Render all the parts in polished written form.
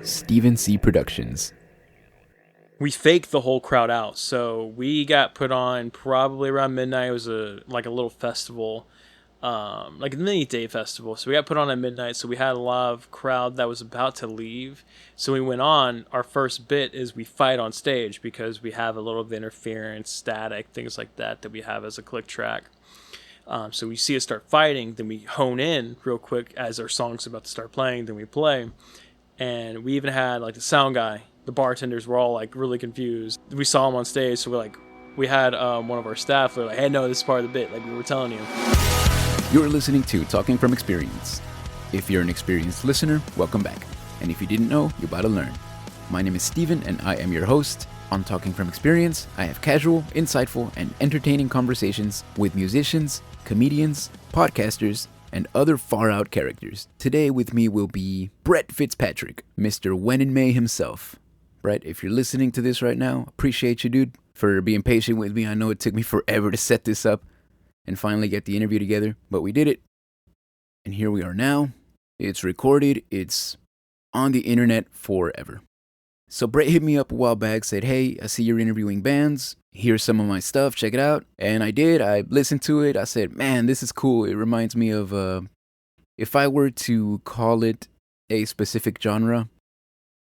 Steven C. Productions. We faked the whole crowd out. So we got put on probably around midnight. It was a little festival, like a mini day festival. So we got put on at midnight. So we had a lot of crowd that was about to leave. So we went on. Our first bit is we fight on stage because we have a little bit of interference, static, things like that we have as a click track. So we see us start fighting, then we hone in real quick as our song's about to start playing, then we play. And we even had like the sound guy, the bartenders were all like really confused. We saw him on stage, so we had one of our staff, they're like, hey, no, this is part of the bit, like we were telling you. You're listening to Talking From Experience. If you're an experienced listener, welcome back. And if you didn't know, you're about to learn. My name is Steven, and I am your host. On Talking From Experience, I have casual, insightful, and entertaining conversations with musicians, comedians, podcasters, and other far-out characters. Today with me will be Brett Fitzpatrick, Mr. When in May himself. Brett, if you're listening to this right now, appreciate you, dude, for being patient with me. I know it took me forever to set this up and finally get the interview together, but we did it. And here we are now. It's recorded. It's on the internet forever. So Brett hit me up a while back, said, hey, I see you're interviewing bands. Here's some of my stuff. Check it out. And I did. I listened to it. I said, man, this is cool. It reminds me of, if I were to call it a specific genre,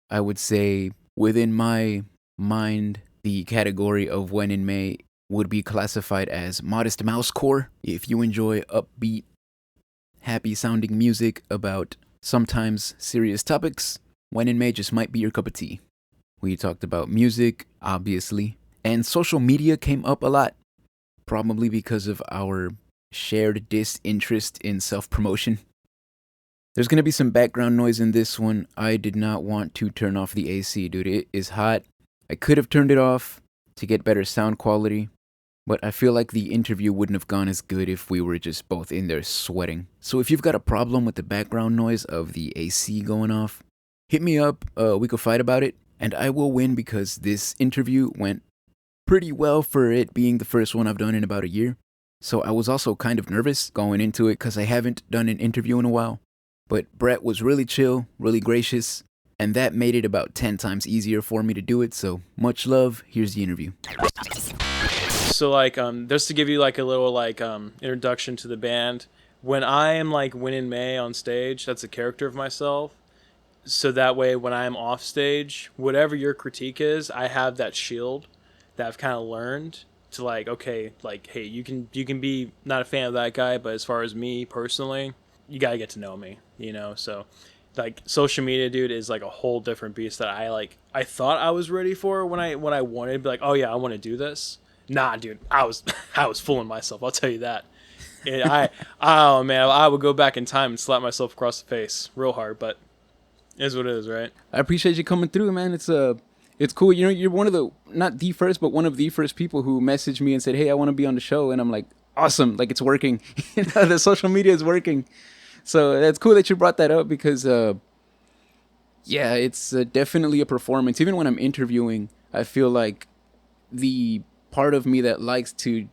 I would say within my mind, the category of When in May would be classified as Modest Mousecore. If you enjoy upbeat, happy-sounding music about sometimes serious topics, When in May just might be your cup of tea. We talked about music, obviously, and social media came up a lot, probably because of our shared disinterest in self-promotion. There's going to be some background noise in this one. I did not want to turn off the AC, dude. It is hot. I could have turned it off to get better sound quality, but I feel like the interview wouldn't have gone as good if we were just both in there sweating. So if you've got a problem with the background noise of the AC going off, hit me up. We could fight about it, and I will win because this interview went pretty well for it being the first one I've done in about a year. So I was also kind of nervous going into it because I haven't done an interview in a while. But Brett was really chill, really gracious, and that made it about 10 times easier for me to do it. So much love. Here's the interview. So just to give you like a little introduction to the band, when I am like When in May on stage, that's a character of myself. So that way when I'm off stage, whatever your critique is, I have that shield that I've kind of learned to hey, you can be not a fan of that guy, but as far as me personally, you gotta get to know me, So social media, dude, is like a whole different beast that I thought I was ready for when I wanted to be like, oh yeah, I want to do this. Nah, dude, I was fooling myself. I'll tell you that. And I would go back in time and slap myself across the face real hard, but it is what it is, right? I appreciate you coming through, man. It's cool. You're one of the, not the first, but one of the first people who messaged me and said, hey, I want to be on the show. And I'm like, awesome. Like, it's working. The social media is working. So that's cool that you brought that up because, it's definitely a performance. Even when I'm interviewing, I feel like the part of me that likes to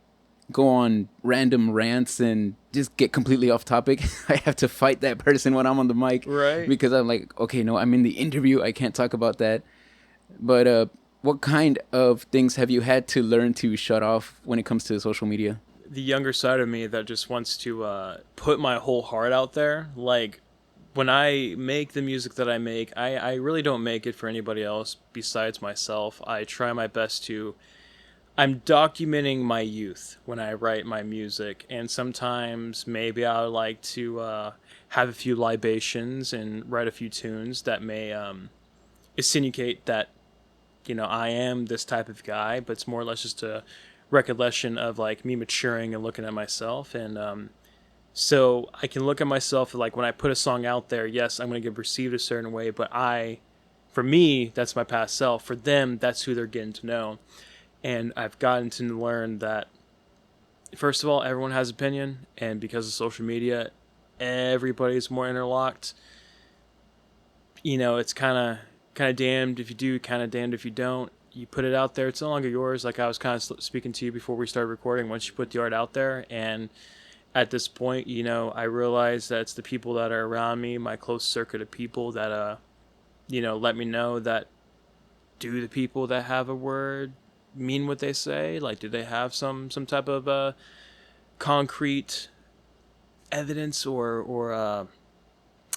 go on random rants and just get completely off topic, I have to fight that person when I'm on the mic. Right. Because I'm like, okay, no, I'm in the interview. I can't talk about that. But what kind of things have you had to learn to shut off when it comes to social media? The younger side of me that just wants to put my whole heart out there. Like, when I make the music that I make, I really don't make it for anybody else besides myself. I try my best to... I'm documenting my youth when I write my music, and sometimes maybe I would like to have a few libations and write a few tunes that may insinuate that, I am this type of guy, but it's more or less just a recollection of like me maturing and looking at myself. And so I can look at myself like when I put a song out there, yes, I'm going to get received a certain way, but for me, that's my past self. For them, that's who they're getting to know. And I've gotten to learn that, first of all, everyone has opinion, and because of social media, everybody's more interlocked. It's kind of damned if you do, kind of damned if you don't. You put it out there, it's no longer yours. Like I was kind of speaking to you before we started recording. Once you put the art out there and at this point, you know, I realize that it's the people that are around me, my close circuit of people that, you know, let me know that, do the people that have a word mean what they say? Like, do they have some type of concrete evidence or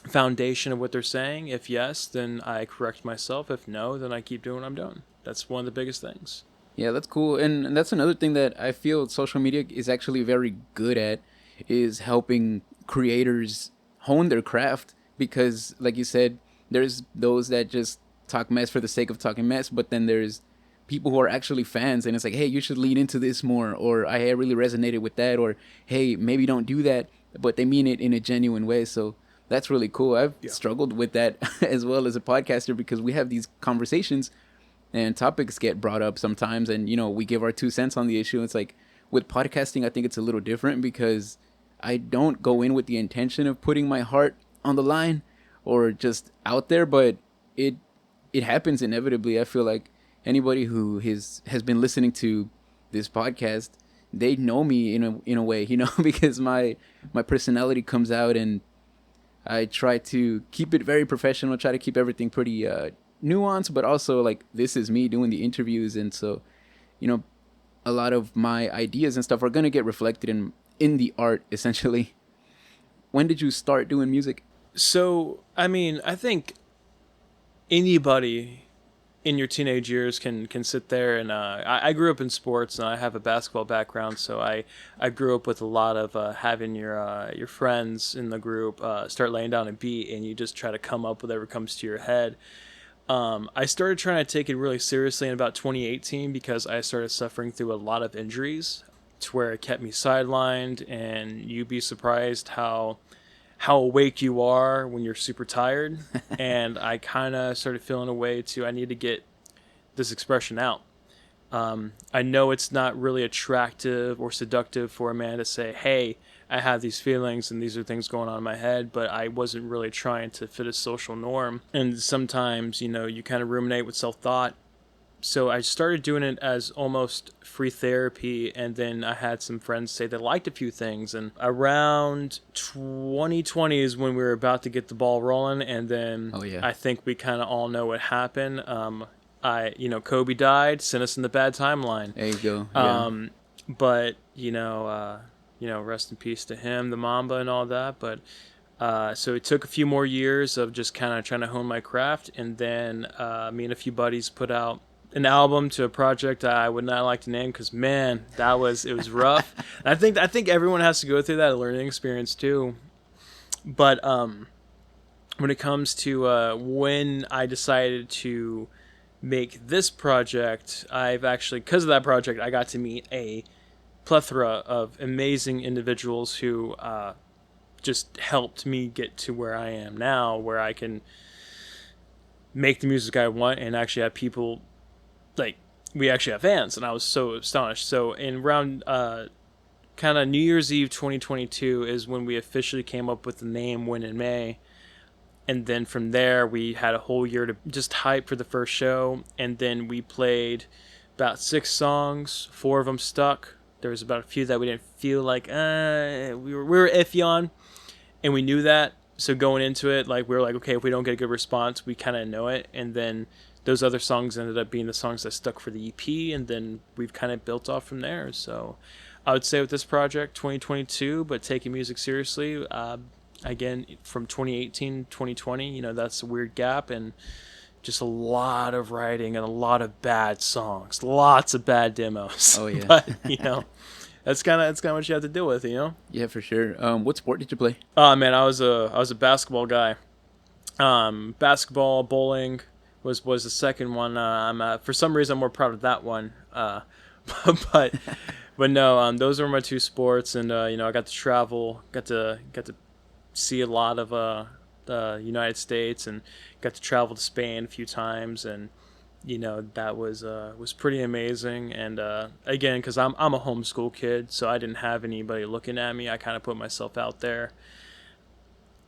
foundation of what they're saying? If yes, then I correct myself. If no, then I keep doing what I'm doing. That's one of the biggest things. Yeah, that's cool. And that's another thing that I feel social media is actually very good at, is helping creators hone their craft. Because, like you said, there's those that just talk mess for the sake of talking mess, but then there's people who are actually fans, and it's like, hey, you should lean into this more, or I really resonated with that, or hey, maybe don't do that, but they mean it in a genuine way. So that's really cool. I've struggled with that as well as a podcaster, because we have these conversations and topics get brought up sometimes, and you know, we give our 2 cents on the issue. It's like, with podcasting, I think it's a little different, because I don't go in with the intention of putting my heart on the line or just out there, but it happens inevitably. I feel like anybody who has been listening to this podcast, they know me in a way, you know, because my personality comes out, and I try to keep it very professional, try to keep everything pretty nuanced, but also like, this is me doing the interviews, and so, you know, a lot of my ideas and stuff are gonna get reflected in the art, essentially. When did you start doing music? So, I mean, I think anybody in your teenage years can sit there and I grew up in sports, and I have a basketball background, so I grew up with a lot of having your friends in the group start laying down a beat, and you just try to come up with whatever comes to your head. I started trying to take it really seriously in about 2018, because I started suffering through a lot of injuries to where it kept me sidelined, and you'd be surprised how awake you are when you're super tired. And I kind of started feeling a way I need to get this expression out. I know it's not really attractive or seductive for a man to say, hey, I have these feelings and these are things going on in my head, but I wasn't really trying to fit a social norm. And sometimes, you know, you kind of ruminate with self-thought. So I started doing it as almost free therapy, and then I had some friends say they liked a few things, and around 2020 is when we were about to get the ball rolling, and then I think we kind of all know what happened. Kobe died, sent us in the bad timeline. There you go. Yeah. But rest in peace to him, the Mamba, and all that. But so it took a few more years of just kind of trying to hone my craft, and then me and a few buddies put out an album to a project I would not like to name, because man, it was rough. I think everyone has to go through that learning experience too. But when it comes to when I decided to make this project, I've actually, because of that project, I got to meet a plethora of amazing individuals who just helped me get to where I am now, where I can make the music I want and actually have people, like, we actually have fans, and I was so astonished. So in around kind of New Year's Eve 2022 is when we officially came up with the name Win in May. And then from there, we had a whole year to just hype for the first show. And then we played about 6 songs. 4 of them stuck. There was about a few that we didn't feel like we were iffy on, and we knew that. So going into it, like, we were like, okay, if we don't get a good response, we kind of know it. And then those other songs ended up being the songs that stuck for the EP, and then we've kind of built off from there. So I would say with this project, 2022, but taking music seriously, again, from 2018, 2020, that's a weird gap, and just a lot of writing and a lot of bad songs, lots of bad demos. Oh yeah. But that's kind of what you have to deal with, Yeah, for sure. What sport did you play? Oh man, I was a basketball guy. Basketball, bowling was the second one. For some reason I'm more proud of that one. But no, those were my 2 sports, and I got to travel, got to see a lot of the United States, and got to travel to Spain a few times, and that was pretty amazing. And again, because I'm a homeschool kid, so I didn't have anybody looking at me. I kind of put myself out there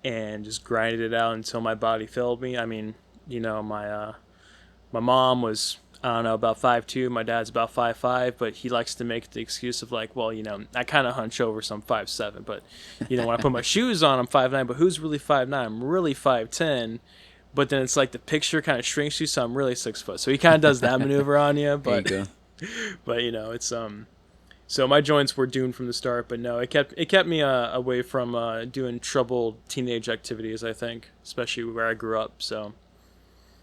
and just grinded it out until my body failed me. I mean, my mom was I don't know, about 5'2". My dad's about 5'5", but he likes to make the excuse of like, well, I kind of hunch over, so I'm 5'7". But when I put my shoes on, I'm 5'9". But who's really 5'9"? I'm really 5'10". But then it's like the picture kind of shrinks you, so I'm really 6 foot. So he kind of does that maneuver on you. But There you go. but it's So my joints were doomed from the start. But no, it kept me away from doing troubled teenage activities, I think, especially where I grew up. So.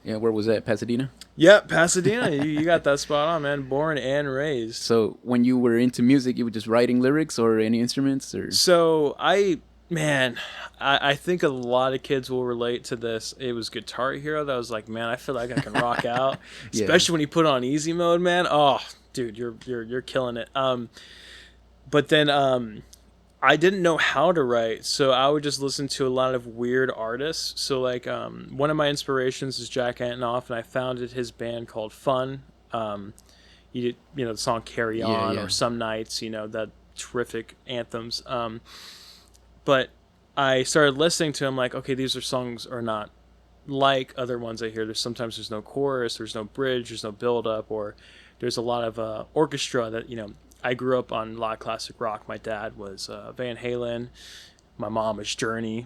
Yeah, where was that? Pasadena? Yep, Pasadena. You got that spot on, man. Born and raised. So when you were into music, you were just writing lyrics or any instruments? Or So I think a lot of kids will relate to this. It was Guitar Hero that was like, man, I feel like I can rock out. Yeah. Especially when you put on easy mode, man. Oh, dude, you're killing it. But then I didn't know how to write, so I would just listen to a lot of weird artists. So like one of my inspirations is Jack Antonoff, and I founded his band called Fun. He did, the song Carry On or Some Nights, that terrific anthems. But I started listening to him like, okay, these are songs are not like other ones I hear. Sometimes there's no chorus, there's no bridge, there's no build up, or there's a lot of orchestra that, I grew up on a lot of classic rock. My dad was Van Halen. My mom was Journey,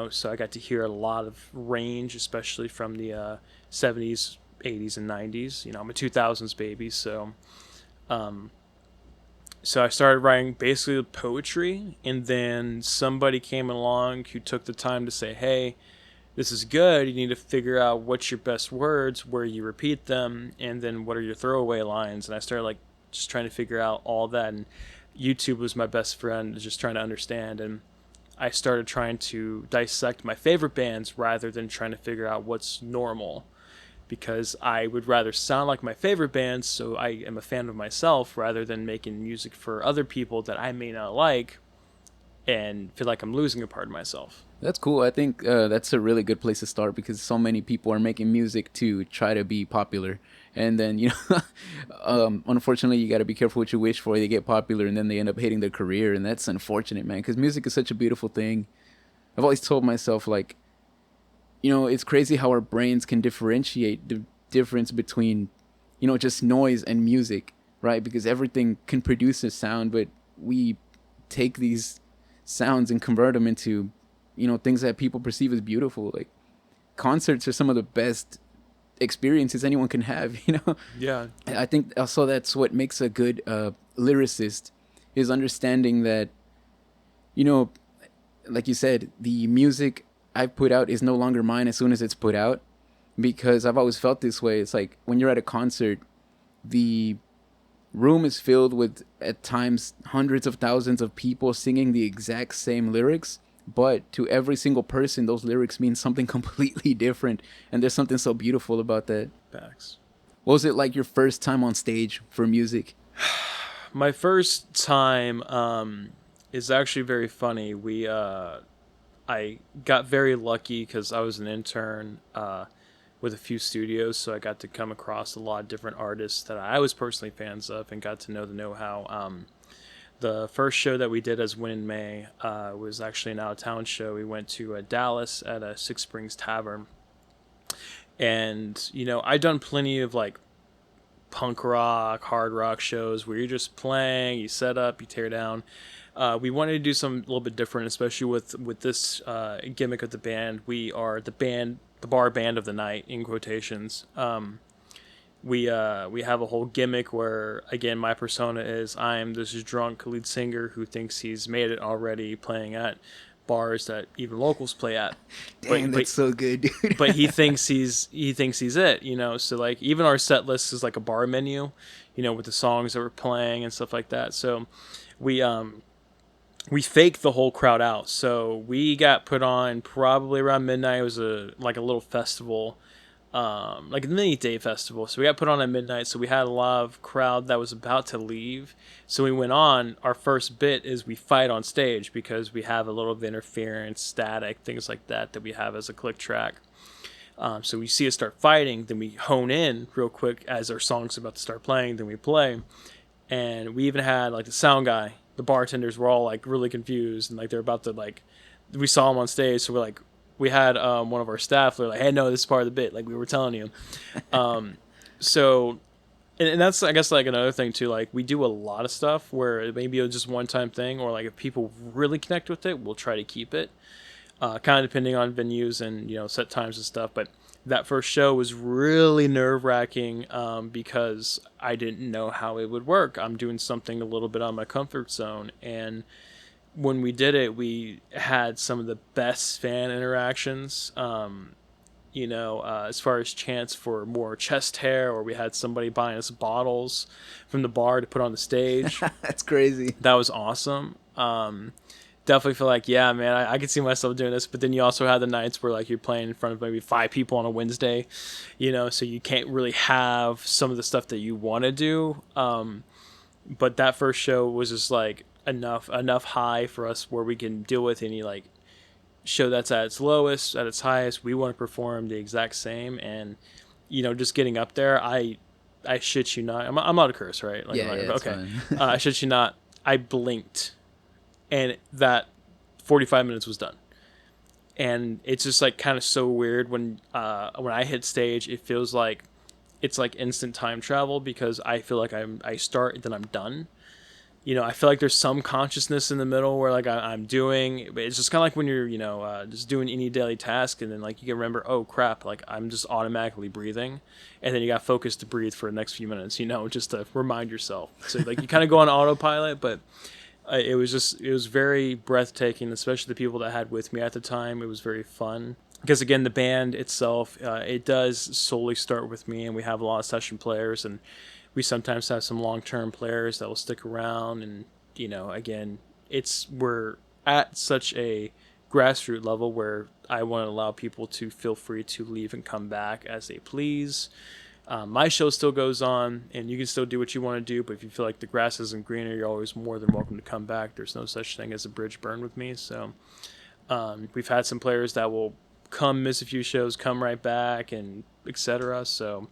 so I got to hear a lot of range, especially from the 70s, 80s, and 90s. I'm a 2000s baby, so I started writing basically poetry, and then somebody came along who took the time to say, hey, this is good. You need to figure out what's your best words, where you repeat them, and then what are your throwaway lines. And I started just trying to figure out all that, and YouTube was my best friend, just trying to understand. And I started trying to dissect my favorite bands rather than trying to figure out what's normal, because I would rather sound like my favorite bands, so I am a fan of myself, rather than making music for other people that I may not like and feel like I'm losing a part of myself. That's cool. I think that's a really good place to start, because so many people are making music to try to be popular. And then, unfortunately, you got to be careful what you wish for. They get popular and then they end up hating their career. And that's unfortunate, man, because music is such a beautiful thing. I've always told myself, like, it's crazy how our brains can differentiate the difference between, just noise and music, right? Because everything can produce a sound, but we take these sounds and convert them into, things that people perceive as beautiful. Like, concerts are some of the best experiences anyone can have. Yeah. I think also that's what makes a good lyricist, is understanding that, like you said, the music I put out is no longer mine as soon as it's put out, because I've always felt this way. It's like when you're at a concert, the room is filled with, at times, hundreds of thousands of people singing the exact same lyrics, but to every single person, those lyrics mean something completely different, and there's something so beautiful about that. Facts. What was it like your first time on stage for music? My first time is actually very funny. I got very lucky because I was an intern with a few studios, so I got to come across a lot of different artists that I was personally fans of and got to know the know-how. The first show that we did as Win in May was actually an out-of-town show. We went to Dallas at a Six Springs Tavern. And, I'd done plenty of, punk rock, hard rock shows where you're just playing, you set up, you tear down. We wanted to do something a little bit different, especially with this gimmick of the band. We are the bar band of the night, in quotations. We have a whole gimmick where, again, my persona is I am this drunk lead singer who thinks he's made it already, playing at bars that even locals play at. Damn, that's so good, dude. But he thinks he's it, So even our set list is like a bar menu, with the songs that we're playing and stuff like that. So we faked the whole crowd out. So we got put on probably around midnight. It was a little festival. Like a mini day festival. So we got put on at midnight. So we had a lot of crowd that was about to leave. So we went on. Our first bit is we fight on stage because we have a little bit of interference, static, things like that we have as a click track. So we see us start fighting. Then we hone in real quick as our song's about to start playing. Then we play. And we even had the sound guy. The bartenders were all really confused and they're about to we saw him on stage. So we're we had one of our staff. They're like, "Hey, no, this is part of the bit. We were telling you." So And that's, I guess, like another thing too. Like we do a lot of stuff where maybe it's just one time thing, or like if people really connect with it, we'll try to keep it. Kind of depending on venues and set times and stuff. But that first show was really nerve wracking because I didn't know how it would work. I'm doing something a little bit on my comfort zone, and when we did it, we had some of the best fan interactions. As far as chance for more chest hair, or we had somebody buying us bottles from the bar to put on the stage. That's crazy. That was awesome. Definitely feel like, yeah, man, I could see myself doing this. But then you also have the nights where like you're playing in front of maybe 5 people on a Wednesday, so you can't really have some of the stuff that you want to do. But that first show was just like enough high for us where we can deal with any like show that's at its lowest, at its highest. We want to perform the exact same, and just getting up there, I shit you not, I'm not a curse, right? Like, yeah, okay. I shit you not, I blinked and that 45 minutes was done. And it's just like kind of so weird when I hit stage, it feels like it's like instant time travel, because I feel like I start and then I'm done. I feel like there's some consciousness in the middle where like I'm doing, but it's just kind of like when you're, just doing any daily task, and then like you can remember, oh crap, like I'm just automatically breathing, and then you got focused to breathe for the next few minutes, just to remind yourself. So like you kind of go on autopilot, but it was very breathtaking, especially the people that I had with me at the time. It was very fun. Because again, the band itself, it does solely start with me, and we have a lot of session players, and we sometimes have some long-term players that will stick around. And again, we're at such a grassroots level where I want to allow people to feel free to leave and come back as they please. My show still goes on, and you can still do what you want to do, but if you feel like the grass isn't greener, you're always more than welcome to come back. There's no such thing as a bridge burned with me. So we've had some players that will come miss a few shows, come right back, and etc. So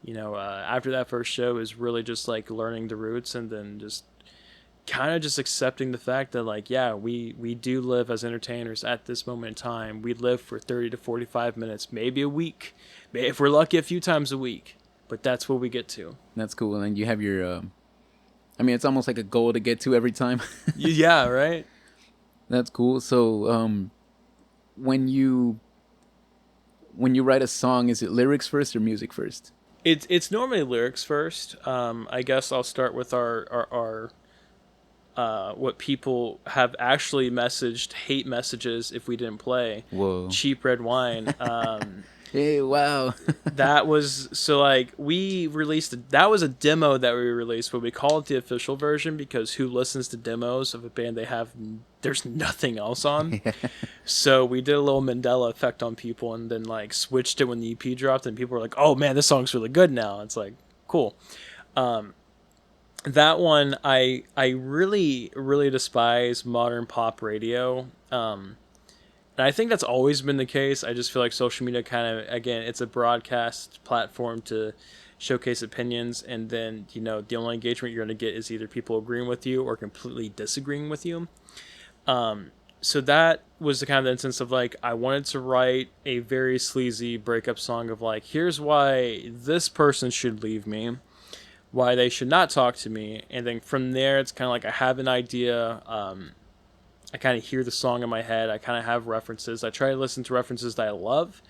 after that first show is really just like learning the roots, and then just kind of just accepting the fact that like, yeah, we do live as entertainers at this moment in time. We live for 30 to 45 minutes, maybe a week, if we're lucky, a few times a week, but that's what we get to. That's cool. And you have your it's almost like a goal to get to every time. Yeah, right. That's cool. So when you write a song, is it lyrics first or music first? It's normally lyrics first. I guess I'll start with our what people have actually messaged, hate messages if we didn't play. Whoa. Cheap Red Wine. Hey, wow. That was, so like we released, that was a demo that we released, but we call it the official version because who listens to demos of a band there's nothing else on. Yeah. So we did a little Mandela effect on people, and then like switched it when the EP dropped, and people were like, oh man, this song's really good now. It's like, cool. That one, I really, really despise modern pop radio. And I think that's always been the case. I just feel like social media kind of, again, it's a broadcast platform to showcase opinions, and then, the only engagement you're going to get is either people agreeing with you or completely disagreeing with you. So that was the kind of instance of like, I wanted to write a very sleazy breakup song of like, here's why this person should leave me, why they should not talk to me. And then from there, it's kind of like I have an idea. I kind of hear the song in my head. I kind of have references. I try to listen to references that I love.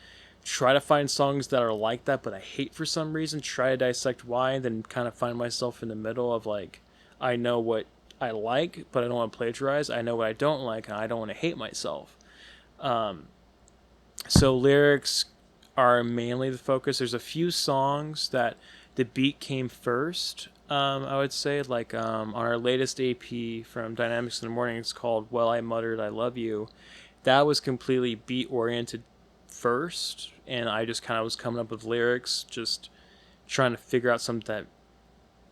Try to find songs that are like that, but I hate for some reason. Try to dissect why, and then kind of find myself in the middle of like, I know what I like, but I don't want to plagiarize. I know what I don't like, and I don't want to hate myself. So lyrics are mainly the focus. There's a few songs that the beat came first. I would say, like on our latest AP from Dynamics in the Morning, it's called Well I Muttered I Love You. That was completely beat oriented first, and I just kind of was coming up with lyrics, just trying to figure out something that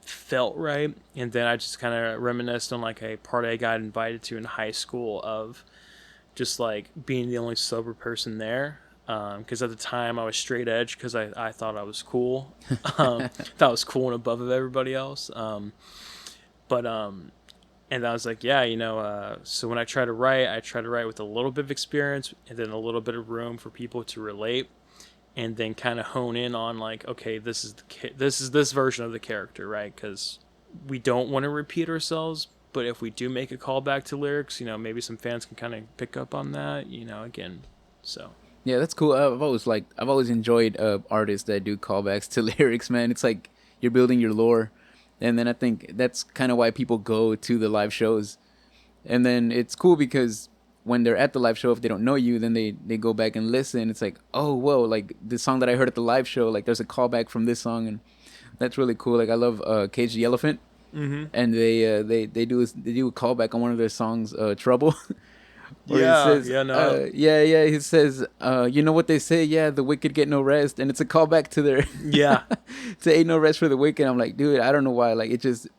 felt right. And then I just kind of reminisced on like a party I got invited to in high school of just like being the only sober person there. Because at the time I was straight edge because I thought I was cool. Thought I was cool and above of everybody else. And I was like, yeah, so when I try to write with a little bit of experience and then a little bit of room for people to relate. and then kind of hone in on like, okay, this is this version of the character, right? Because we don't want to repeat ourselves, but if we do make a callback to lyrics, maybe some fans can kind of pick up on that, again. So Yeah, that's cool. I've always enjoyed artists that do callbacks to lyrics, man. It's like you're building your lore, and then I think that's kind of why people go to the live shows. And then it's cool because when they're at the live show, if they don't know you, then they go back and listen. It's like, oh, whoa, like the song that I heard at the live show, like there's a callback from this song, and that's really cool. Like I love Cage the Elephant, and they do a callback on one of their songs, Trouble. Where yeah, he says, yeah, no, yeah, he says, you know what they say, yeah, the wicked get no rest, and it's a callback to their, yeah, to Ain't No Rest for the Wicked. I'm like, dude, I don't know why, like, it just,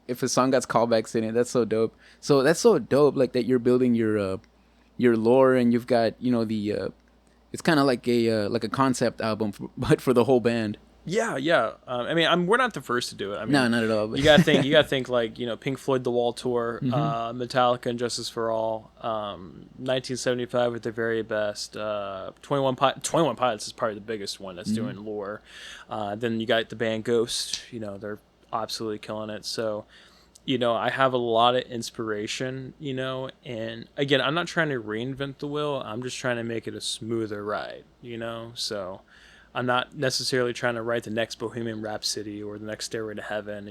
if a song got callbacks in it, that's so dope. So that's so dope, like, that you're building your lore, and you've got, it's kind of like a concept album, but for the whole band. yeah, yeah. I mean, we're not the first to do it. I mean, No, not at all. But you gotta think like Pink Floyd, The Wall Tour, Metallica, and Justice for All, 1975 at their very best. 21 Pilots is probably the biggest one that's doing lore. Then you got the band Ghost. They're absolutely killing it. So, I have a lot of inspiration. And again, I'm not trying to reinvent the wheel. I'm just trying to make it a smoother ride. So. I'm not necessarily trying to write the next Bohemian Rhapsody or the next Stairway to Heaven.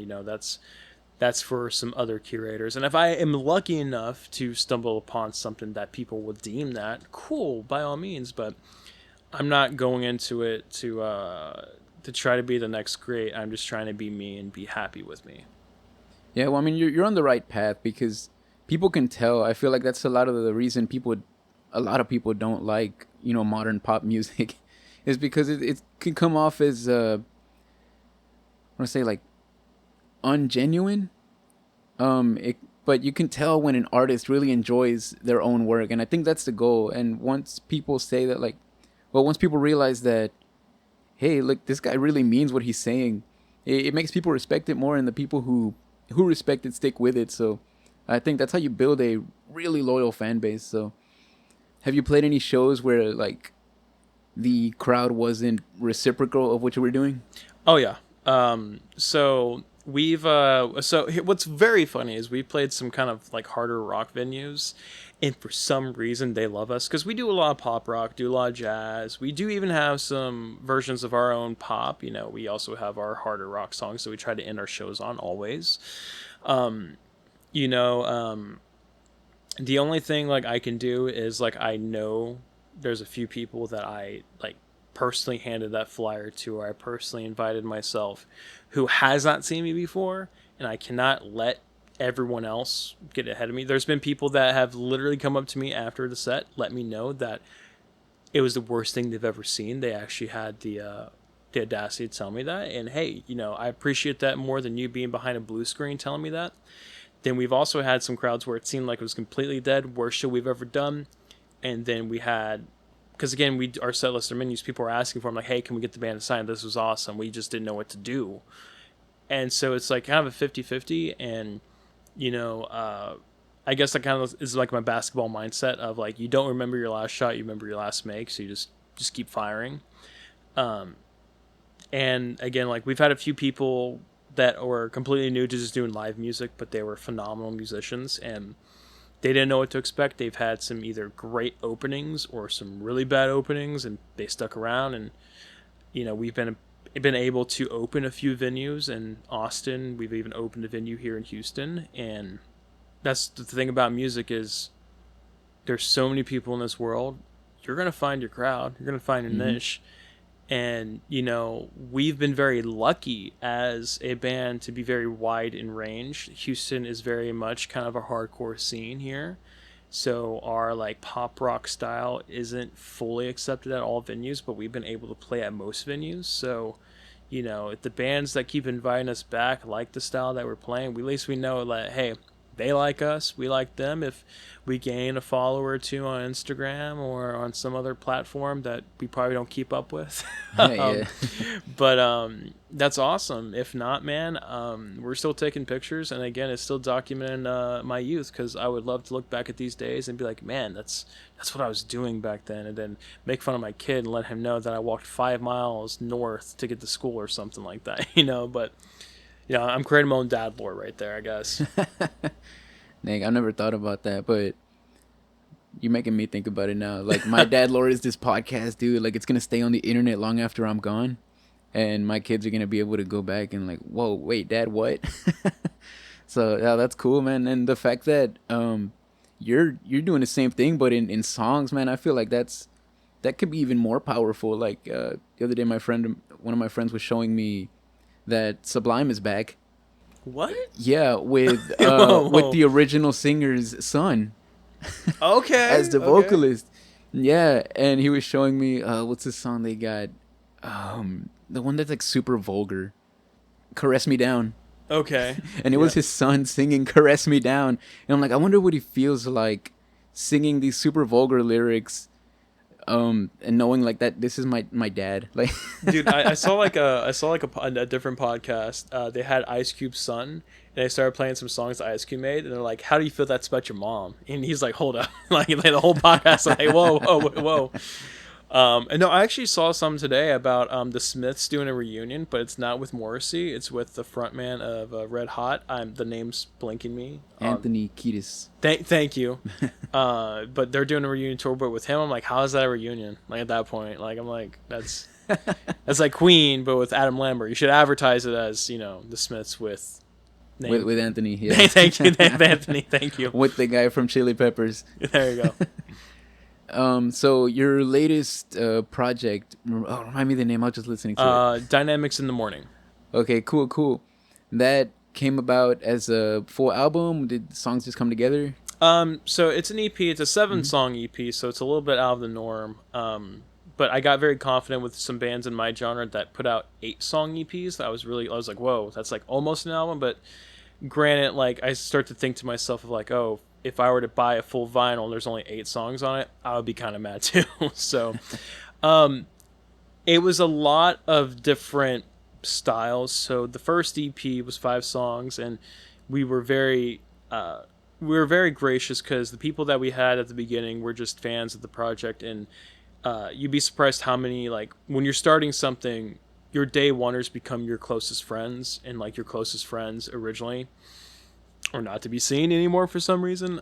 That's for some other curators. And if I am lucky enough to stumble upon something that people will deem that, cool, by all means. But I'm not going into it to try to be the next great. I'm just trying to be me and be happy with me. yeah, well, I mean, you're on the right path because people can tell. I feel like that's a lot of the reason a lot of people don't like, modern pop music. Is because it can come off as I want to say like ungenuine. But you can tell when an artist really enjoys their own work, and I think that's the goal. And once people say that, once people realize that, hey, look, this guy really means what he's saying, it makes people respect it more, and the people who respect it stick with it. So I think that's how you build a really loyal fan base. So have you played any shows where like the crowd wasn't reciprocal of what you were doing? Oh yeah. So we've what's very funny is we played some kind of like harder rock venues, and for some reason they love us because we do a lot of pop rock, do a lot of jazz. We do even have some versions of our own pop. We also have our harder rock songs that we try to end our shows on always. The only thing like I can do is like I know there's a few people that I like personally handed that flyer to, or I personally invited myself, who has not seen me before, and I cannot let everyone else get ahead of me. There's been people that have literally come up to me after the set, let me know that it was the worst thing they've ever seen. They actually had the audacity to tell me that, and hey, I appreciate that more than you being behind a blue screen telling me that. Then we've also had some crowds where it seemed like it was completely dead, worst show we've ever done. And then we had, because again, our set list, our menus, people were asking for them, like, hey, can we get the band to sign? This was awesome. We just didn't know what to do. And so it's like kind of a 50-50. And, I guess that kind of is like my basketball mindset of like, you don't remember your last shot, you remember your last make. So you just keep firing. And again, like we've had a few people that were completely new to just doing live music, but they were phenomenal musicians, and they didn't know what to expect. They've had some either great openings or some really bad openings, and they stuck around. And we've been able to open a few venues in Austin. We've even opened a venue here in Houston. And that's the thing about music is there's so many people in this world. You're gonna find your crowd. You're gonna find your niche. And, we've been very lucky as a band to be very wide in range. Houston is very much kind of a hardcore scene here. So our like pop rock style isn't fully accepted at all venues, but we've been able to play at most venues. So, if the bands that keep inviting us back like the style that we're playing, at least we know that, hey, they like us, we like them. If we gain a follower or two on Instagram or on some other platform that we probably don't keep up with, Yeah. but that's awesome. If not, man, we're still taking pictures, and again, it's still documenting my youth, because I would love to look back at these days and be like, man, that's what I was doing back then, and then make fun of my kid and let him know that I walked 5 miles north to get to school or something like that, But I'm creating my own dad lore right there, I guess. Nick, I've never thought about that, but you're making me think about it now. Like, my dad lore is this podcast, dude. Like, it's gonna stay on the internet long after I'm gone, and my kids are gonna be able to go back and like, whoa, wait, Dad, what? So yeah, that's cool, man. And the fact that you're doing the same thing, but in songs, man, I feel like that could be even more powerful. Like the other day, one of my friends was showing me that Sublime is back. What? Yeah, with Whoa. with the original singer's son Okay. as the okay. vocalist. Yeah, and he was showing me what's the song they got? The one that's like super vulgar, "Caress Me Down." Okay. And it was his son singing "Caress Me Down," and I'm like, I wonder what he feels like singing these super vulgar lyrics, and knowing like that this is my dad. Like, Dude, I saw a different podcast. They had Ice Cube's son, and they started playing some songs that Ice Cube made, and they're like, "How do you feel that's about your mom?" And he's like, "Hold up!" like the whole podcast, like, whoa. And no, I actually saw some today about the Smiths doing a reunion, but it's not with Morrissey. It's with the frontman of Red Hot. The name's blinking me. Anthony Kiedis. Thank you. But they're doing a reunion tour, but with him, I'm like, how is that a reunion? Like, at that point, like, I'm like, that's like Queen, but with Adam Lambert. You should advertise it as, the Smiths with With Anthony. Yeah. Thank you, Anthony. Thank you. With the guy from Chili Peppers. There you go. So your latest project, remind me the name. I was just listening to it. Dynamics in the Morning. Okay, cool. That came about as a full album. Did songs just come together? So it's an EP. It's a 7-song EP, so it's a little bit out of the norm. But I got very confident with some bands in my genre that put out 8-song EPs. I was like, whoa, that's like almost an album. But granted, like, I start to think to myself of like, oh, if I were to buy a full vinyl and there's only 8 songs on it, I would be kind of mad too. So it was a lot of different styles. So the first EP was 5 songs, and we were very gracious because the people that we had at the beginning were just fans of the project, and you'd be surprised how many, like, when you're starting something, your day oneers become your closest friends, and like your closest friends originally or not to be seen anymore for some reason.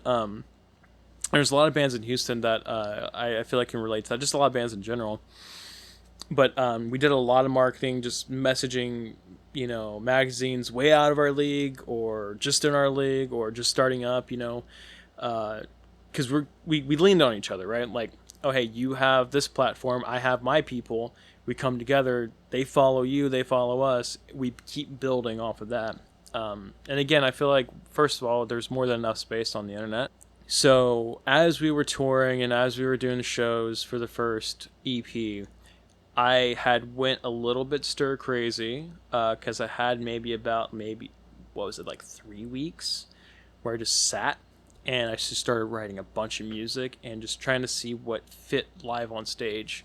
There's a lot of bands in Houston that I feel like can relate to that. Just a lot of bands in general. But we did a lot of marketing, just messaging, magazines way out of our league or just in our league or just starting up, because we leaned on each other, right? Like, oh, hey, you have this platform, I have my people. We come together, they follow you, they follow us. We keep building off of that. And again, I feel like, first of all, there's more than enough space on the internet. So as we were touring and as we were doing the shows for the first EP, I had went a little bit stir crazy because I had maybe 3 weeks where I just sat and I just started writing a bunch of music and just trying to see what fit live on stage.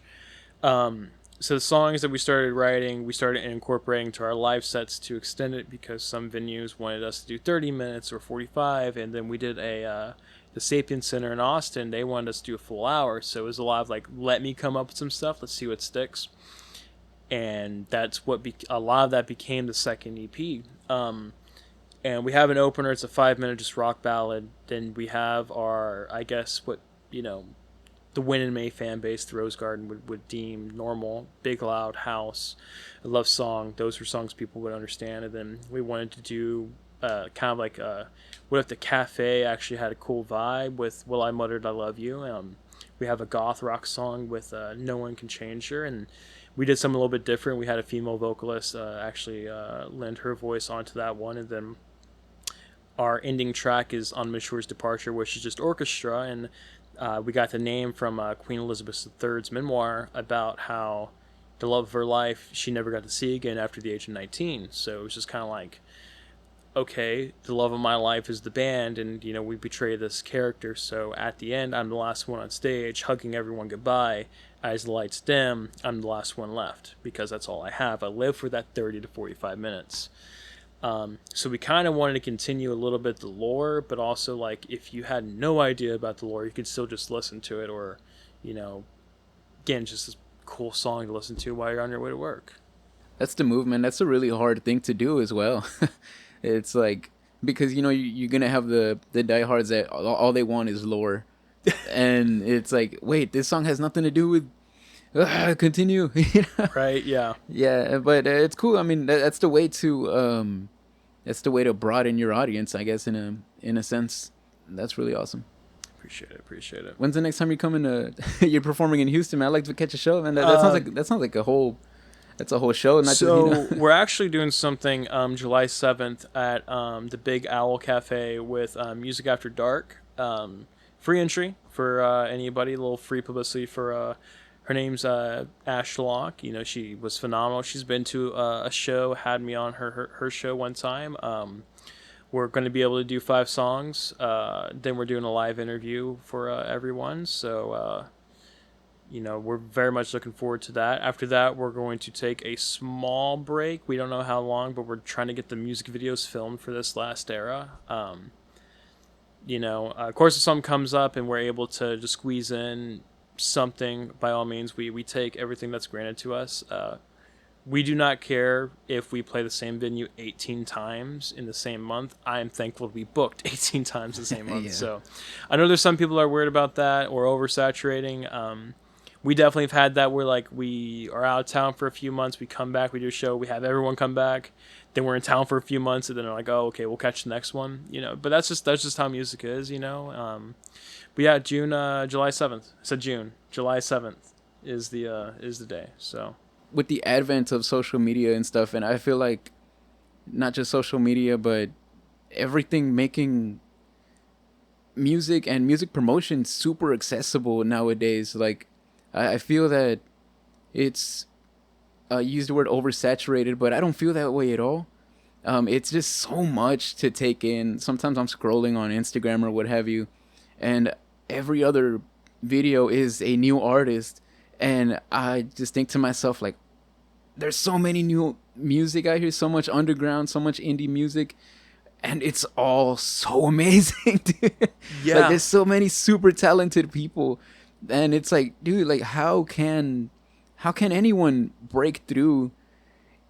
So the songs that we started writing, we started incorporating to our live sets to extend it because some venues wanted us to do 30 minutes or 45, and then we did the Sapien Center in Austin. They wanted us to do a full hour, so it was a lot of like, let me come up with some stuff, let's see what sticks, and that's what a lot of that became the second EP. And we have an opener. It's a 5-minute just rock ballad. Then we have our, I guess, what the Win and May fan base, the Rose Garden, would deem normal, big loud house, a love song. Those were songs people would understand. And then we wanted to do kind of like what if the cafe actually had a cool vibe with Will I Muttered I Love You. We have a goth rock song with No One Can Change Her, and we did something a little bit different. We had a female vocalist actually lend her voice onto that one, and then our ending track is On Mature's Departure, which is just orchestra, and we got the name from Queen Elizabeth III's memoir about how the love of her life she never got to see again after the age of 19. So it was just kind of like okay, the love of my life is the band, and we betray this character, so at the end I'm the last one on stage hugging everyone goodbye. As the lights dim, I'm the last one left, because that's all I have. I live for that 30 to 45 minutes. So we kind of wanted to continue a little bit the lore, but also, like, if you had no idea about the lore, you could still just listen to it, or again, just a cool song to listen to while you're on your way to work. That's the movement. That's a really hard thing to do as well. It's like, because you're gonna have the diehards that all they want is lore, and it's like, wait, this song has nothing to do with continue. Right? Yeah. Yeah, but it's cool. I mean, that's the way to broaden your audience, I guess, in a sense. That's really awesome. Appreciate it. When's the next time you're coming to you're performing in Houston, man? I'd like to catch a show, man. That sounds like a whole show. Not so just, we're actually doing something July 7th at the Big Owl Cafe with Music After Dark. Free entry for anybody. A little free publicity for her name's Ash Locke. She was phenomenal. She's been to a show, had me on her show one time. We're going to be able to do 5 songs. Then we're doing a live interview for everyone. So we're very much looking forward to that. After that, we're going to take a small break. We don't know how long, but we're trying to get the music videos filmed for this last era. Of course, if something comes up and we're able to just squeeze in something, by all means, we take everything that's granted to us. We do not care if we play the same venue 18 times in the same month. I am thankful to be booked 18 times the same month. Yeah. So I know there's some people that are worried about that or oversaturating. We definitely have had that where, like, we are out of town for a few months, we come back, we do a show, we have everyone come back, then we're in town for a few months, and then they're like, oh, okay, we'll catch the next one, But that's just how music is, But yeah, July 7th. I said June. July 7th is the day. So with the advent of social media and stuff, and I feel like not just social media, but everything making music and music promotion super accessible nowadays. Like, I feel that it's use the word oversaturated, but I don't feel that way at all. It's just so much to take in. Sometimes I'm scrolling on Instagram or what have you, and every other video is a new artist, and I just think to myself, like, there's so many new music out here, so much underground, so much indie music, and it's all so amazing, dude. Yeah. Like, there's so many super talented people, and it's like, dude, like, how can anyone break through,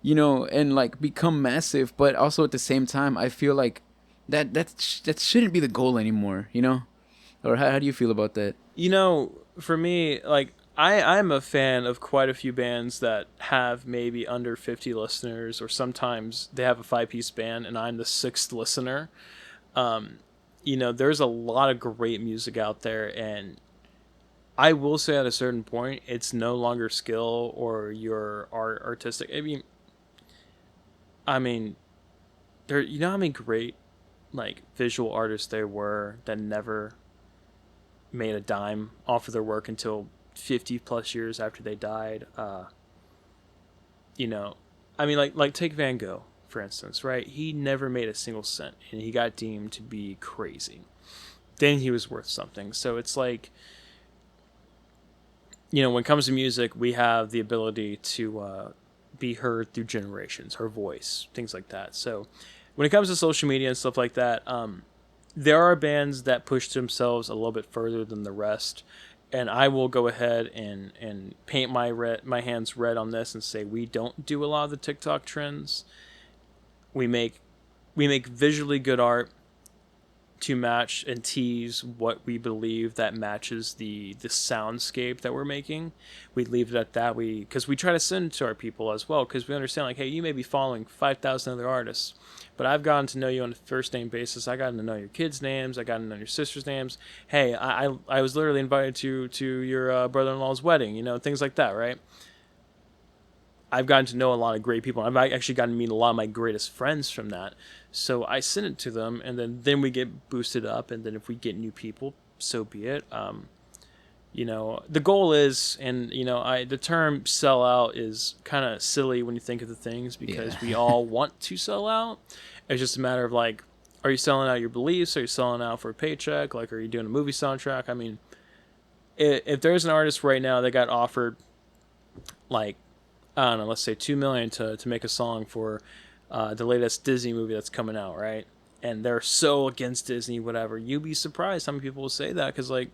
and like become massive? But also at the same time, I feel like that shouldn't be the goal anymore, Or how do you feel about that? For me, like, I'm a fan of quite a few bands that have maybe under 50 listeners, or sometimes they have a 5-piece band and I'm the 6th listener. There's a lot of great music out there, and I will say at a certain point, it's no longer skill or your artistic. I mean, there. How many great, like, visual artists there were that never made a dime off of their work until 50 plus years after they died. Like take Van Gogh, for instance, right? He never made a single cent, and he got deemed to be crazy. Then he was worth something. So it's like, when it comes to music, we have the ability to be heard through generations, our voice, things like that. So when it comes to social media and stuff like that, there are bands that push themselves a little bit further than the rest, and I will go ahead and paint my hands red on this and say we don't do a lot of the TikTok trends. We make visually good art to match and tease what we believe that matches the soundscape that we're making. We leave it at that, because we try to send it to our people as well, because we understand, like, hey, you may be following 5,000 other artists, but I've gotten to know you on a first name basis. I gotten to know your kids' names. I gotten to know your sister's names. Hey, I was literally invited to your brother-in-law's wedding, things like that, right? I've gotten to know a lot of great people. I've actually gotten to meet a lot of my greatest friends from that. So I send it to them, and then we get boosted up, and then if we get new people, so be it. The goal is, and the term sell out is kind of silly when you think of the things, because we all want to sell out. It's just a matter of like, are you selling out your beliefs? Are you selling out for a paycheck? Like, are you doing a movie soundtrack? I mean, if there's an artist right now that got offered, like, I don't know, let's say $2 million to make a song for the latest Disney movie that's coming out, right? And they're so against Disney, whatever. You'd be surprised how many people will say that, because, like,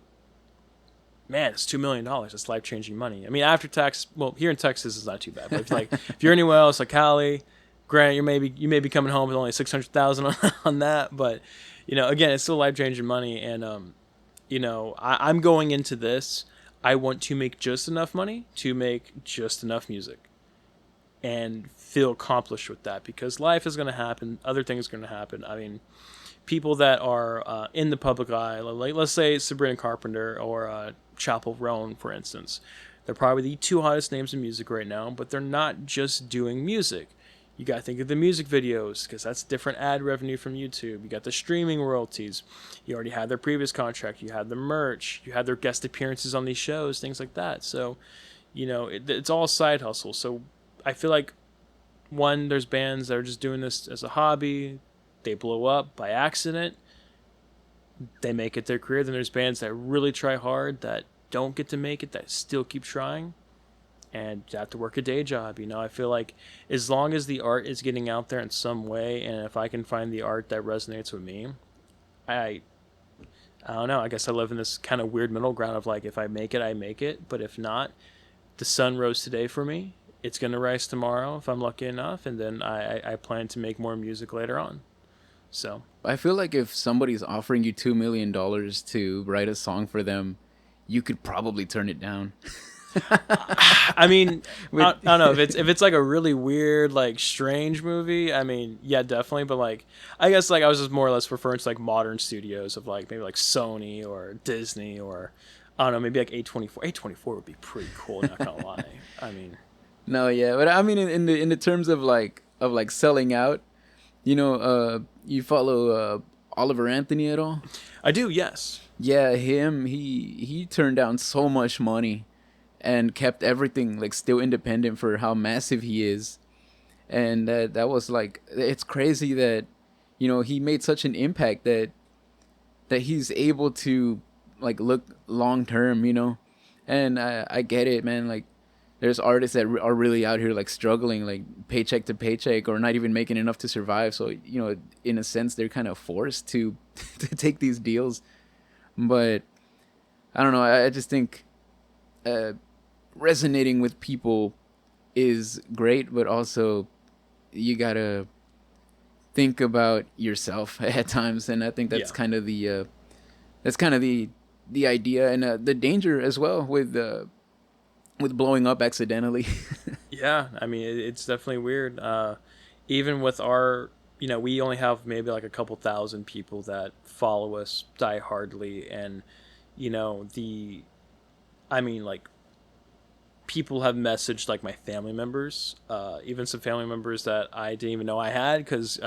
man, it's $2 million. It's life-changing money. I mean, after tax, well, here in Texas, it's not too bad. But if you're anywhere else, like Cali, Grant, you may be coming home with only $600,000 on that. But, again, it's still life-changing money. And, I'm going into this. I want to make just enough money to make just enough music and feel accomplished with that, because life is going to happen. Other things are going to happen. I mean, people that are in the public eye, like let's say Sabrina Carpenter or Chappell Roan, for instance. They're probably the two hottest names in music right now, but they're not just doing music. You got to think of the music videos, because that's different ad revenue from YouTube. You got the streaming royalties. You already had their previous contract. You had the merch. You had their guest appearances on these shows, things like that. So, it's all side hustle. So I feel like, one, there's bands that are just doing this as a hobby. They blow up by accident. They make it their career. Then there's bands that really try hard that don't get to make it, that still keep trying, and you have to work a day job. I feel like as long as the art is getting out there in some way, and if I can find the art that resonates with me, I don't know. I guess I live in this kind of weird middle ground of like, if I make it, I make it. But if not, the sun rose today for me. It's going to rise tomorrow if I'm lucky enough. And then I plan to make more music later on. So I feel like if somebody's offering you $2 million to write a song for them, you could probably turn it down. I mean, I don't know if it's like a really weird, like strange movie. I mean, yeah, definitely. But like, I guess like I was just more or less referring to like modern studios of like maybe like Sony or Disney, or I don't know, maybe like A24. A24 would be pretty cool. Not gonna lie. I mean, no, yeah, but I mean in the terms of like selling out, you follow Oliver Anthony at all? I do, yes. Yeah, him. He turned down so much money and kept everything like still independent for how massive he is. And that was like, it's crazy that he made such an impact that he's able to like look long term, and I get it, man. Like, there's artists that are really out here like struggling, like paycheck to paycheck, or not even making enough to survive. So in a sense, they're kind of forced to to take these deals. But I don't know. I just think resonating with people is great, but also you gotta think about yourself at times, and I think that's kind of the idea, and the danger as well with blowing up accidentally. Yeah, I mean, it's definitely weird. Even with our, we only have maybe like a couple thousand people that follow us diehardly, and like, people have messaged like my family members, even some family members that I didn't even know I had, because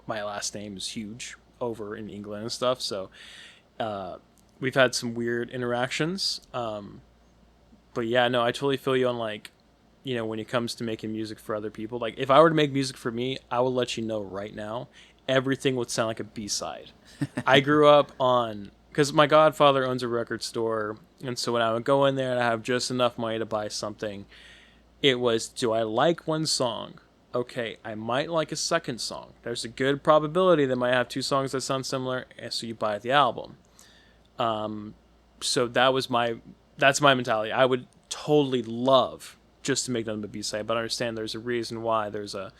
my last name is huge over in England and stuff. So we've had some weird interactions. But yeah, no, I totally feel you on like, when it comes to making music for other people. Like, if I were to make music for me, I will let you know right now, everything would sound like a B-side. I grew up because my godfather owns a record store, and so when I would go in there and I have just enough money to buy something, it was, do I like one song? Okay, I might like a second song. There's a good probability that might have two songs that sound similar, and so you buy the album. So that's my mentality. I would totally love just to make them a B-side, but I understand there's a reason why. There's a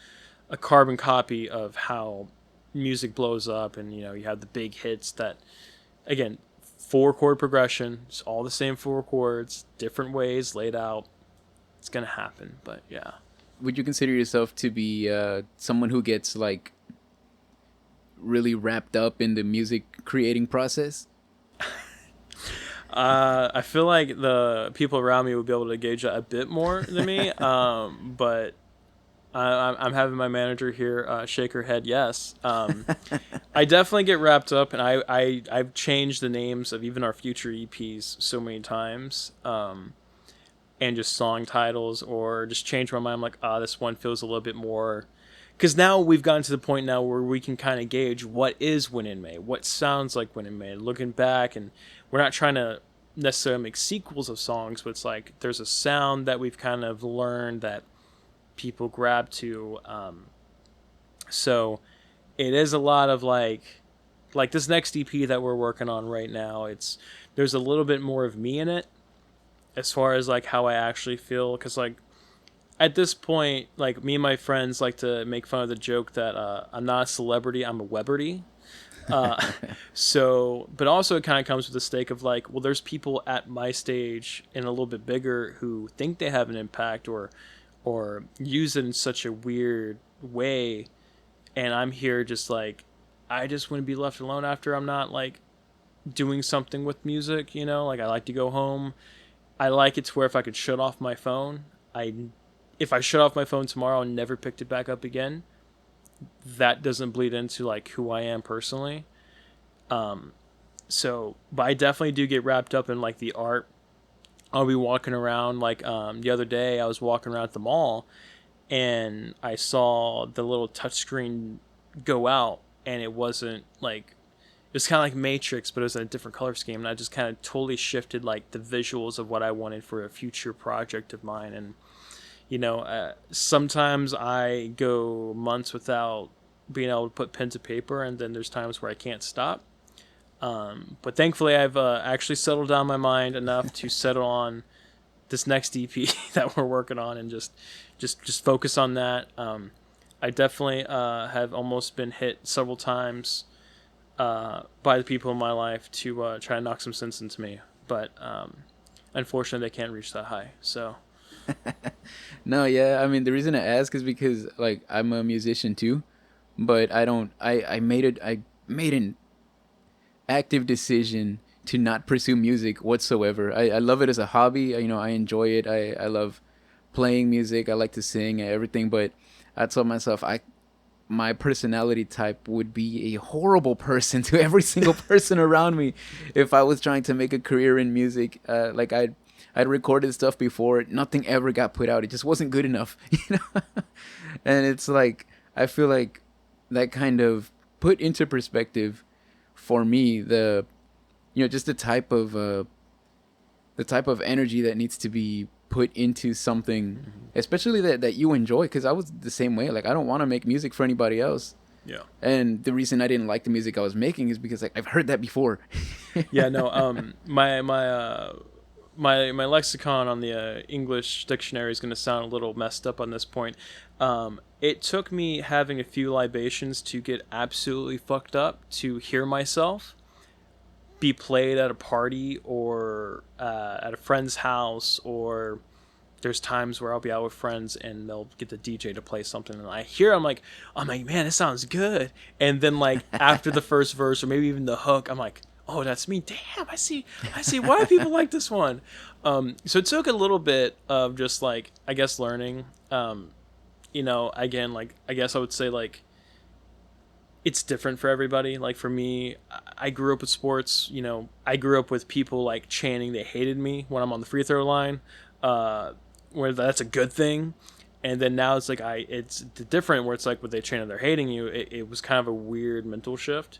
carbon copy of how music blows up, and you have the big hits that, again, 4-chord progression. It's all the same 4 chords, different ways laid out. It's gonna happen, but yeah. Would you consider yourself to be someone who gets like really wrapped up in the music creating process? I feel like the people around me would be able to gauge that a bit more than me. But I'm having my manager here shake her head. Yes, I definitely get wrapped up, and I've changed the names of even our future EPs so many times, and just song titles, or just change my mind. I'm like, this one feels a little bit more, because now we've gotten to the point now where we can kind of gauge what is When in May, what sounds like When in May. Looking back, and we're not trying to necessarily make sequels of songs, but it's like there's a sound that we've kind of learned that people grab to. So it is a lot of like this next EP that we're working on right now. There's a little bit more of me in it, as far as like how I actually feel, because like at this point, like me and my friends like to make fun of the joke that I'm not a celebrity, I'm a Weberty. So, but also it kind of comes with the stake of like, well, there's people at my stage and a little bit bigger who think they have an impact or use it in such a weird way, and I'm here just like, I just want to be left alone after I'm not like doing something with music, you know? Like I like to go home. I like it to where if I could shut off my phone, if I shut off my phone tomorrow and never picked it back up again, that doesn't bleed into like who I am personally. So, but I definitely do get wrapped up in like the art. I'll be walking around like the other day I was walking around at the mall and I saw the little touchscreen go out, and it wasn't like, it was kind of like Matrix, but it was in a different color scheme, and I just kind of totally shifted like the visuals of what I wanted for a future project of mine. And you know, sometimes I go months without being able to put pen to paper, and then there's times where I can't stop. But thankfully, I've actually settled down my mind enough to settle on this next EP that we're working on, and just focus on that. I definitely have almost been hit several times by the people in my life to try to knock some sense into me, but unfortunately, they can't reach that high. So. No, yeah. I mean, the reason I ask is because like I'm a musician too, but I don't. I made an active decision to not pursue music whatsoever. I love it as a hobby. I enjoy it. I love playing music. I like to sing and everything. But I told myself my personality type would be a horrible person to every single person around me if I was trying to make a career in music. Like I'd recorded stuff before. Nothing ever got put out. It just wasn't good enough, And it's like, I feel like that kind of put into perspective for me just the type of energy that needs to be put into something, especially that you enjoy. Because I was the same way. Like I don't want to make music for anybody else. Yeah. And the reason I didn't like the music I was making is because like I've heard that before. Yeah. No. My lexicon on the English dictionary is going to sound a little messed up on this point. It took me having a few libations to get absolutely fucked up to hear myself be played at a party or at a friend's house, or there's times where I'll be out with friends and they'll get the DJ to play something and I hear, I'm like, man, this sounds good. And then like after the first verse or maybe even the hook, I'm like, oh, that's me. Damn, I see why people like this one. So it took a little bit of just like, I guess, learning. Again, like, I guess I would say like, it's different for everybody. Like for me, I grew up with sports. I grew up with people like chanting they hated me when I'm on the free throw line, where that's a good thing. And then now it's like it's different where it's like when they chant they're hating you. It was kind of a weird mental shift.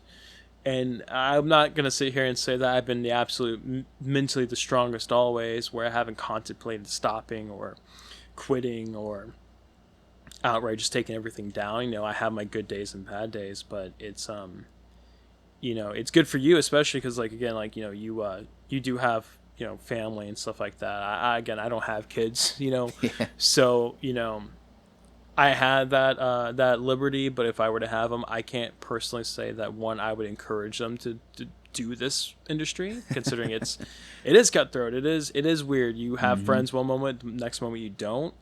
And I'm not going to sit here and say that I've been the absolute mentally the strongest always, where I haven't contemplated stopping or quitting or outright just taking everything down. I have my good days and bad days, but it's, it's good for you, especially because like, again, like, you do have, family and stuff like that. I don't have kids, Yeah. So, I had that liberty, but if I were to have them, I can't personally say that one, I would encourage them to do this industry, considering it is cutthroat. It is weird. You have friends one moment, the next moment you don't.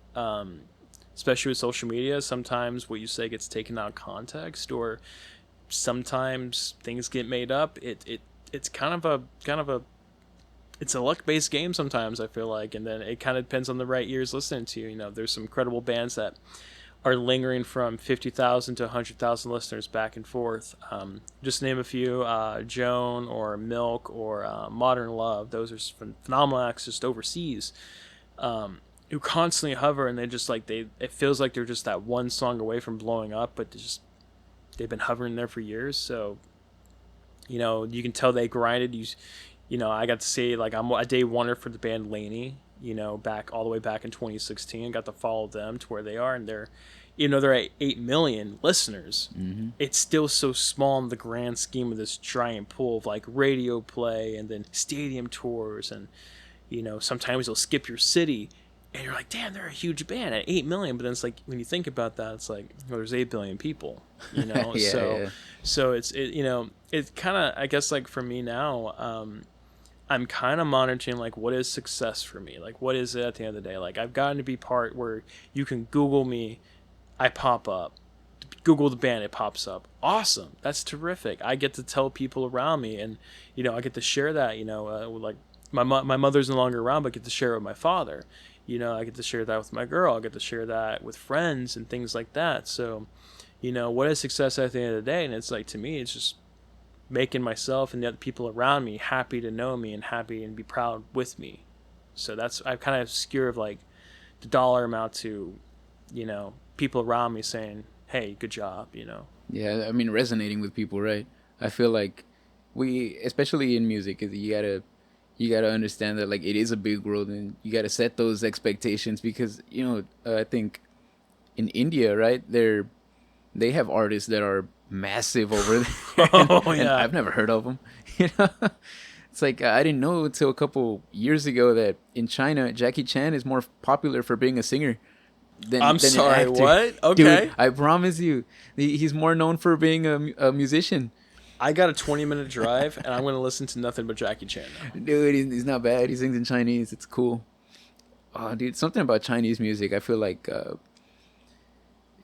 Especially with social media, sometimes what you say gets taken out of context, or sometimes things get made up. It's kind of a it's a luck-based game sometimes, I feel like, and then it kind of depends on the right ears listening to you. There's some credible bands that are lingering from 50,000 to 100,000 listeners back and forth. Just to name a few, Joan or Milk or Modern Love. Those are phenomenal acts just overseas, who constantly hover, and they just like it feels like they're just that one song away from blowing up, but they've been hovering there for years. So, you can tell they grinded. I got to see, like, I'm a day wonder for the band Laney, back all the way back in 2016. Got to follow them to where they are, and they're at 8 million listeners. Mm-hmm. It's still so small in the grand scheme of this giant pool of like radio play and then stadium tours, and sometimes they'll skip your city, and you're like, damn, they're a huge band at 8 million. But then it's like, when you think about that, it's like, well, there's 8 billion people, So it's kind of, I guess, like, for me now, I'm kind of monitoring, like, what is success for me? Like, what is it at the end of the day? Like, I've gotten to be part where you can Google me, I pop up. Google the band, it pops up. Awesome. That's terrific. I get to tell people around me, and, I get to share that, like, my mother's no longer around, but I get to share it with my father. I get to share that with my girl. I get to share that with friends and things like that. So, what is success at the end of the day? And it's like, to me, it's just making myself and the other people around me happy to know me and happy and be proud with me. So I'm kind of skew of like the dollar amount to, people around me saying, hey, good job, Yeah, I mean, resonating with people, right? I feel like especially in music, you gotta understand that, like, it is a big world, and you gotta set those expectations, because I think in India, right, they have artists that are massive over there. And I've never heard of them. It's like, I didn't know until a couple years ago that in China, Jackie Chan is more popular for being a singer than I'm sorry, an actor. what? Okay. Dude, I promise you, he's more known for being a musician. I got a 20-minute drive, and I'm going to listen to nothing but Jackie Chan now. Dude, he's not bad. He sings in Chinese. It's cool. Oh, dude, something about Chinese music. I feel like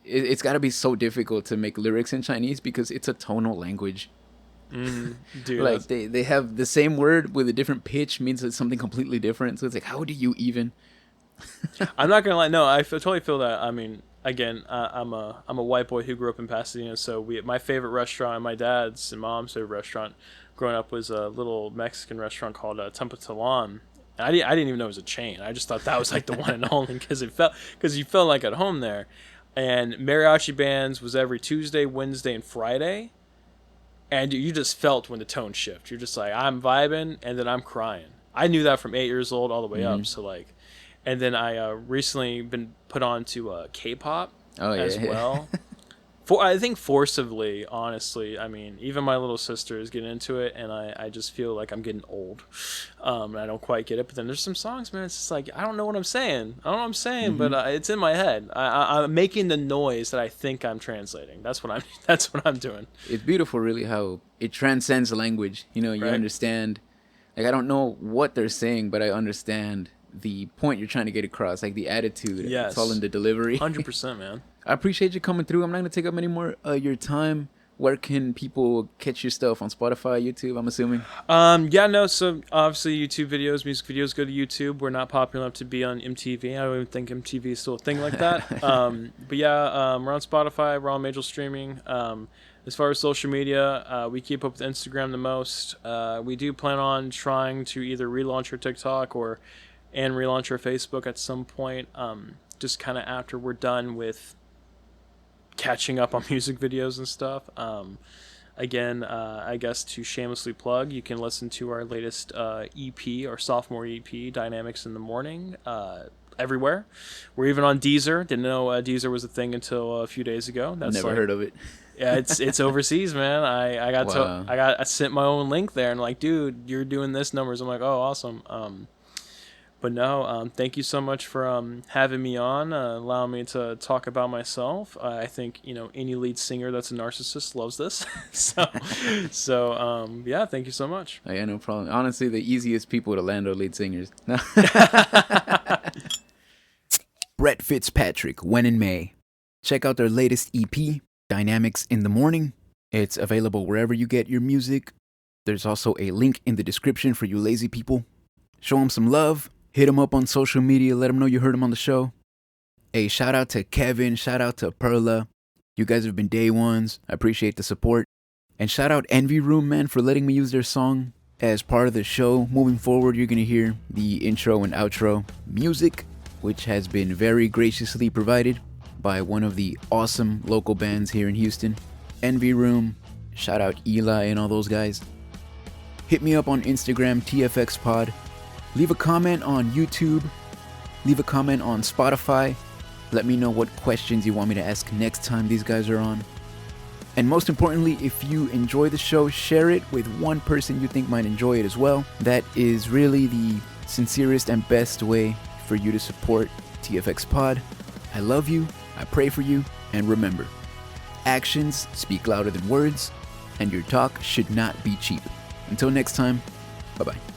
it's got to be so difficult to make lyrics in Chinese, because it's a tonal language. Mm-hmm. Dude, like, they have the same word with a different pitch means it's something completely different. So it's like, how do you even? I'm not going to lie. No, I totally feel that. I mean, again, I'm a white boy who grew up in Pasadena, so my favorite restaurant, my dad's and mom's favorite restaurant growing up, was a little Mexican restaurant called Tempatalan. I didn't even know it was a chain. I just thought that was like the one and only, because you felt like at home there. And mariachi bands was every Tuesday, Wednesday, and Friday, and you just felt when the tone shift. You're just like, I'm vibing, and then I'm crying. I knew that from 8 years old all the way up. So like. And then I recently been put on to K-pop as well. I think forcibly, honestly. I mean, even my little sister is getting into it, and I just feel like I'm getting old. And I don't quite get it. But then there's some songs, man, it's just like, I don't know what I'm saying. But it's in my head. I'm making the noise that I think I'm translating. That's what I'm doing. It's beautiful, really, how it transcends language. You right? Understand. Like, I don't know what they're saying, but I understand the point you're trying to get across, like the attitude. Yes. It's all in the delivery. 100%, man. I appreciate you coming through. I'm not going to take up any more your time. Where can people catch your stuff? On Spotify, YouTube, I'm assuming? So obviously YouTube videos, music videos go to YouTube. We're not popular enough to be on MTV. I don't even think MTV is still a thing like that. We're on Spotify. We're on major streaming. As far as social media, we keep up with Instagram the most. We do plan on trying to either relaunch our TikTok and relaunch our Facebook at some point, just kind of after we're done with catching up on music videos and stuff. Again, I guess to shamelessly plug, you can listen to our latest EP, our sophomore EP, Dynamics in the Morning, everywhere. We're even on Deezer. Didn't know Deezer was a thing until a few days ago. Never heard of it. Yeah, it's overseas, man. I sent my own link there, and like, dude, you're doing this numbers. I'm like, oh, awesome. But no, thank you so much for having me on, allowing me to talk about myself. I think, any lead singer that's a narcissist loves this. so yeah, thank you so much. Oh, yeah, no problem. Honestly, the easiest people to land are lead singers. Brett Fitzpatrick, When in May. Check out their latest EP, Dynamics in the Morning. It's available wherever you get your music. There's also a link in the description for you lazy people. Show them some love. Hit them up on social media. Let them know you heard them on the show. Hey, shout out to Kevin, shout out to Perla. You guys have been day ones. I appreciate the support. And shout out Envy Room, man, for letting me use their song as part of the show. Moving forward, you're going to hear the intro and outro music, which has been very graciously provided by one of the awesome local bands here in Houston, Envy Room. Shout out Eli and all those guys. Hit me up on Instagram, TFXPod. Leave a comment on YouTube. Leave a comment on Spotify. Let me know what questions you want me to ask next time these guys are on. And most importantly, if you enjoy the show, share it with one person you think might enjoy it as well. That is really the sincerest and best way for you to support TFX Pod. I love you, I pray for you, and remember, actions speak louder than words, and your talk should not be cheap. Until next time, bye-bye.